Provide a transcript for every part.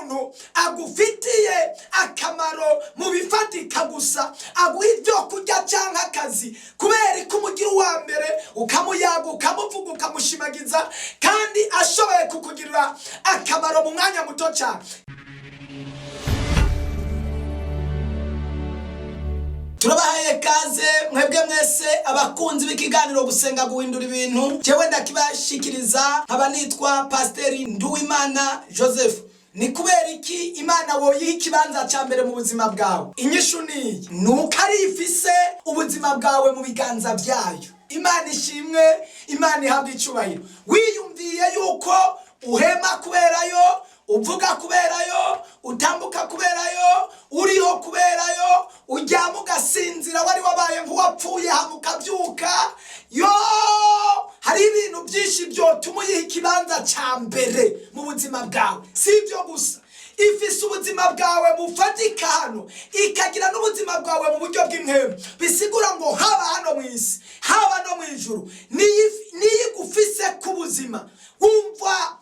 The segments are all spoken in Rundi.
umuntu agufitiye akamaro mu bifatika gusa, aguha ibyo kurya cyangwa akazi, kubera ko umugira uwa mbere ukamuyaga, ukamuvuga, ukamushimagiza, kandi ashoboye kukugirira akamaro mu mwanya muto cyane. Turabahaye kaze mwebwe mwese abakunzi b'ikiganiro gusenga guhindura ibintu. Jewe ndakibashikiriza nkaba nitwa Pasiteri Nduwimana Joseph. Ni kubera iki Imana woyiha ikibanza cya mbere mu buzima bwawe? Inyishu ni nuko ari ifise ubuzima bwawe mu biganza byayo. Imana ishimwe, Imana ihabwa icyubahiro. Wiyumviye yuko uhema kuberayo, uvuga kuberayo, utambuka kuberayo, uriho kuberayo, uryama ugasinzira wari wabaye nk'uwapfuye hama ukabyuka, yo hari ibintu byinshi byotuma uyiha ikibanza cya mbere mu buzima bwawe. Si ibyo gusa, ifise ubuzima bwawe bufatika hano, ikagira n'ubuzima bwawe mu buryo bw'impemu. Bisigura ngo haba hano mu isi, haba no mu ijuru, niyo igufise ku buzima. Wumva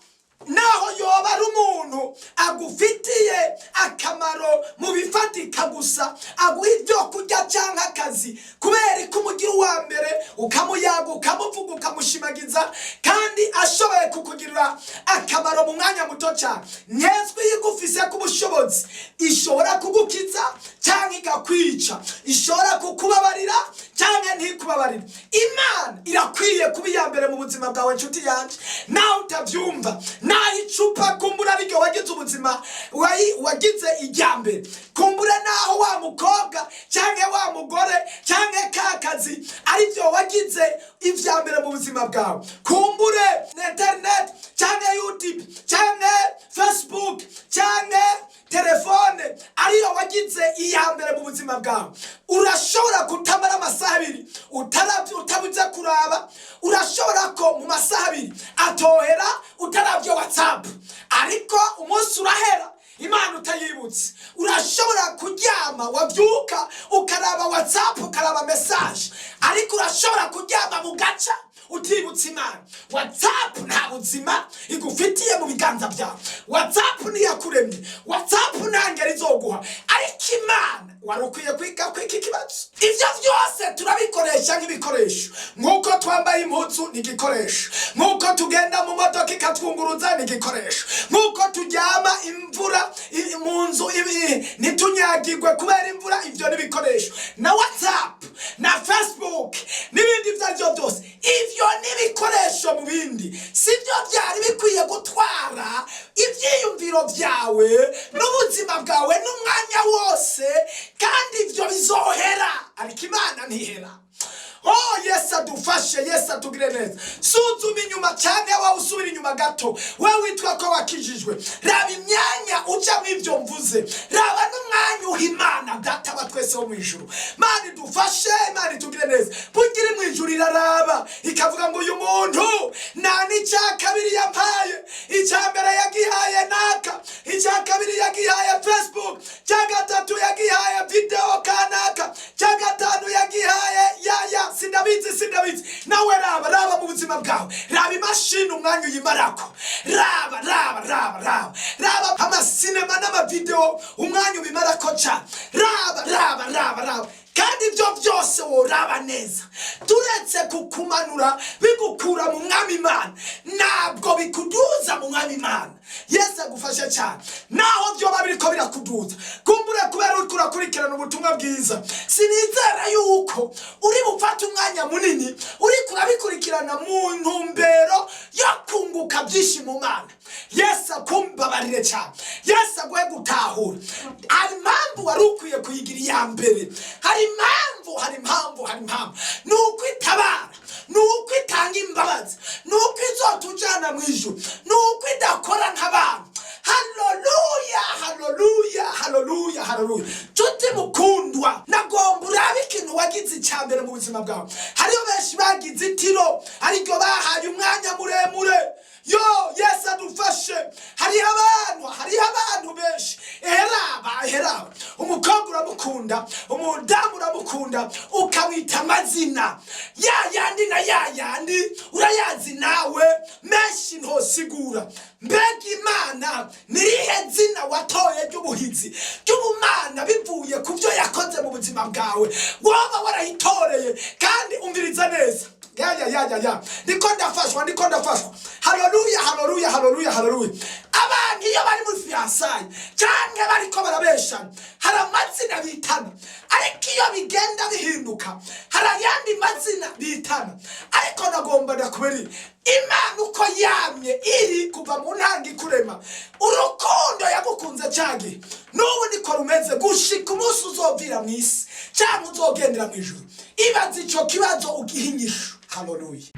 naho yoba ari umuntu agufitiye akamaro mu bifatika gusa, aguha ibyo kurya cyangwa akazi, kubera ko umugira uwa mbere ukamuyaga, ukamuvuga, ukamushimagiza, kandi ashoboye kukugirira akamaro mu mwanya muto cyane. Nyezwi yigufise ku bushobozi, ishobora kugukiza cyangwa igakwica, ishobora kukubabarira cyangwa ntikubabarire. Imana irakwiye kuba iya mbere mu buzima bwawe nshuti yanjye. Nawe utabyumva, naho icupa kumbura ariko wagize ubuzima wagize ijyambere, kumbura naho wa mukobwa cyangwa wa mugore cyangwa ka kazi aribyo wagize ivyambere mu buzima bwawe, kumbure internet cyangwa YouTube cyangwa Facebook cyangwa telefone ariyo wagize iyambere mu buzima bwawe. Urashobora kutamara amasaha abiri utabuze kuraba, urashobora ko mu masaha abiri atohera utaravye WhatsApp, ariko umunsi urahera Imana utayibutse. Urashobora kuryama wabyuka ukaraba WhatsApp, ukaraba message, ariko urashobora kuryama mu gaca utibutse Imana. WhatsApp nta buzima igufitiye mu biganza byawe. WhatsApp niyakuremye, WhatsApp nangera izoguha, ariko Imana warukwiye kwiga kwiki kibazo. Ivyo byose turabikoresha nk'ibikoresho, nkuko twambaye impuzu ni igikoresho, nkuko tugenda mu modoka ikatwunguruza ni igikoresho, nkuko turyama imvura mu nzu ntitunyagirwe kubera imvura, ivyo ni ibikoresho. Na WhatsApp na Facebook n'ibindi ivyo byose, ivyo ni ibikoresho mu bindi. Sivyo byari bikwiye gutwara ivyiyumviro byawe n'ubuzima bwawe n'umwanya wose, kandi ivyo bizohera, ariko Imana ntihera. Oh, Yesu adufashe, Yesu atugire neza. Suzuma inyuma cyane, wawe usubira inyuma gato, wewe witwa ko wakijijwe. Raba imyanya uca mw'ivyo mvuze, raba n'umwanya uha Imana Data wa twese wo mu ijuru. Mana idufashe, Imana itugire neza. Bugire mu ijuru iraraba ikavuga ngo uyu muntu nta n'icya kabiri yampaye, icya mbere yagihaye naka, icya kabiri yagihaye Facebook, cya gatatu yagihaye video kanaka, cya gatanu yagihaye sindabizi. Nawe raba mu buzima bwawe, raba imashini umwanya uyimarako, raba amasinema n'amavideo umwanya ubimarako cyane, raba, kandi ibyo byose woraba neza. Turetse kukumanura bigukura mu mwami Imana, ntabwo bikuduza mu mwami Imana. Yesu agufashe cyane. Naho byo babiriko birakuduza, kumbure kubera uri kurakurikirana ubutumwa bwiza, sinizera yuko uri bufata umwanya munini uri kurabikurikirana mu ntumbero yo kunguka byinshi mu Mana. Yesu akumbabarire cyane, Yesu aguhe gutahura. Hari impamvu wari ukwiye kuyigira iya mbere, hari impamvu nuko itabara, nuko itanga imbabazi, nuko izotujana mu ijuru, nuko idakora nk'abantu. Haleluya. Tuti mukundwa, nagomba urabe ikintu wagize icyambere mu buzima bwawe. Hariyo benshi bagize itiro, ariko bahaye umwanya muremure. Yo, Yesu adufashe. Hariho abantu benshi, eheraba umukobwa uramukunda, umudamu uramukunda, ukamwita amazina yayandi urayazi nawe menshi ntosigura. Mbega Imana nirihe zina watoye ry'ubuhizi ry'ubumana bivuye ku byo yakoze mu buzima bwawe, woba warayitoreye kandi umviriza neza. Niko ndafashwa. Haleluya. Abantu iyo bari muri fiyansaye cyangwa bariko barabeshana, hari amazina bitana, ariko iyo bigenda bihinduka hari ayandi mazina bitana. Ariko nagomba ndakubwira Imana uko yamye iri kuva mu ntango ikurema, urukundo yagukunze cyane n'ubu niko rumeze gushika umunsi uzovira mu isi cyangwa uzogendera mu ijuru. Ibaze ico kibazo ugihinyisha. Haleluya.